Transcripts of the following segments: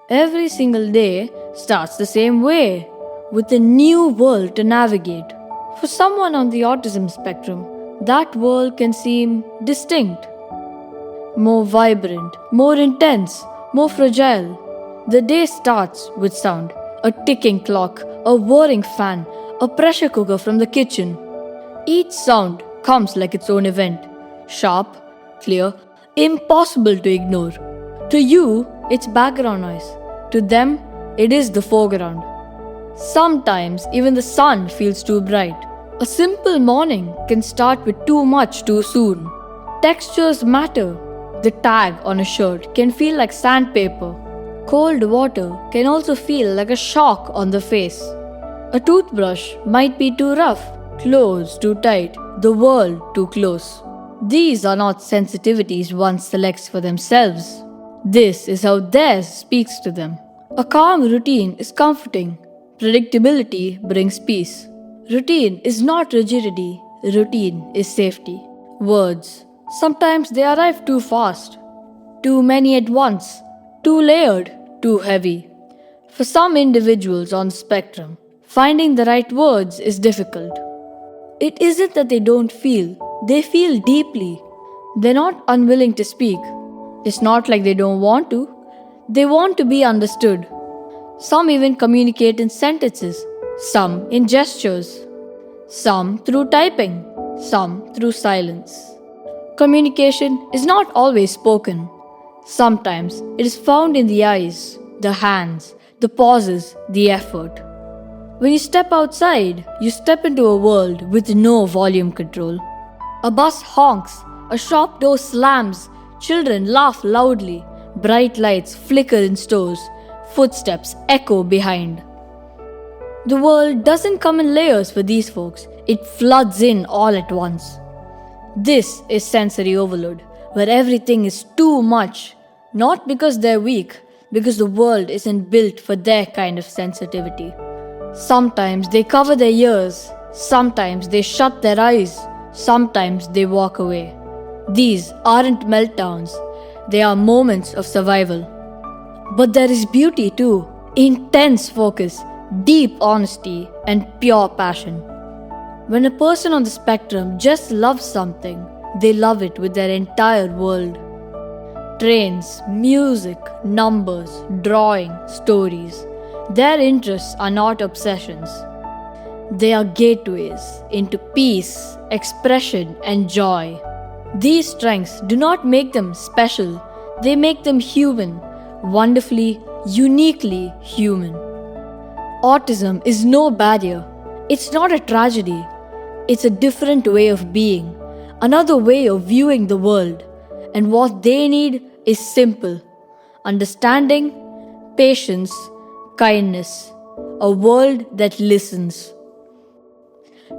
Every single day starts the same way, with a new world to navigate. For someone on the autism spectrum, that world can seem distinct, more vibrant, more intense, more fragile. The day starts with sound, a ticking clock, a whirring fan, a pressure cooker from the kitchen. Each sound comes like its own event, sharp, clear, impossible to ignore. To you, it's background noise. To them, it is the foreground. Sometimes even the sun feels too bright. A simple morning can start with too much too soon. Textures matter. The tag on a shirt can feel like sandpaper. Cold water can also feel like a shock on the face. A toothbrush might be too rough, clothes too tight, the world too close. These are not sensitivities one selects for themselves. This is how theirs speaks to them. A calm routine is comforting. Predictability brings peace. Routine is not rigidity. Routine is safety. Words. Sometimes they arrive too fast. Too many at once. Too layered. Too heavy. For some individuals on the spectrum, finding the right words is difficult. It isn't that they don't feel. They feel deeply. They're not unwilling to speak. It's not like they don't want to. They want to be understood. Some even communicate in sentences, some in gestures, some through typing, some through silence. Communication is not always spoken. Sometimes it is found in the eyes, the hands, the pauses, the effort. When you step outside, you step into a world with no volume control. A bus honks, a shop door slams, children laugh loudly, bright lights flicker in stores, footsteps echo behind. The world doesn't come in layers for these folks, it floods in all at once. This is sensory overload, where everything is too much, not because they're weak, because the world isn't built for their kind of sensitivity. Sometimes they cover their ears, sometimes they shut their eyes, sometimes they walk away. These aren't meltdowns, they are moments of survival. But there is beauty too, intense focus, deep honesty, and pure passion. When a person on the spectrum just loves something, they love it with their entire world. Trains, music, numbers, drawing, stories. Their interests are not obsessions. They are gateways into peace, expression, and joy. These strengths do not make them special, they make them human, wonderfully, uniquely human. Autism is no barrier. It's not a tragedy. It's a different way of being, another way of viewing the world. And what they need is simple: understanding, patience, kindness, a world that listens.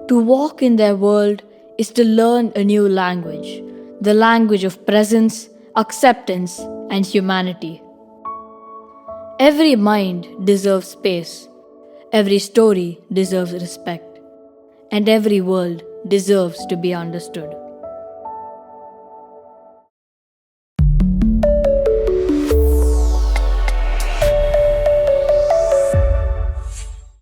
To walk in their world is to learn a new language, the language of presence, acceptance, and humanity. Every mind deserves space, every story deserves respect, and every world deserves to be understood.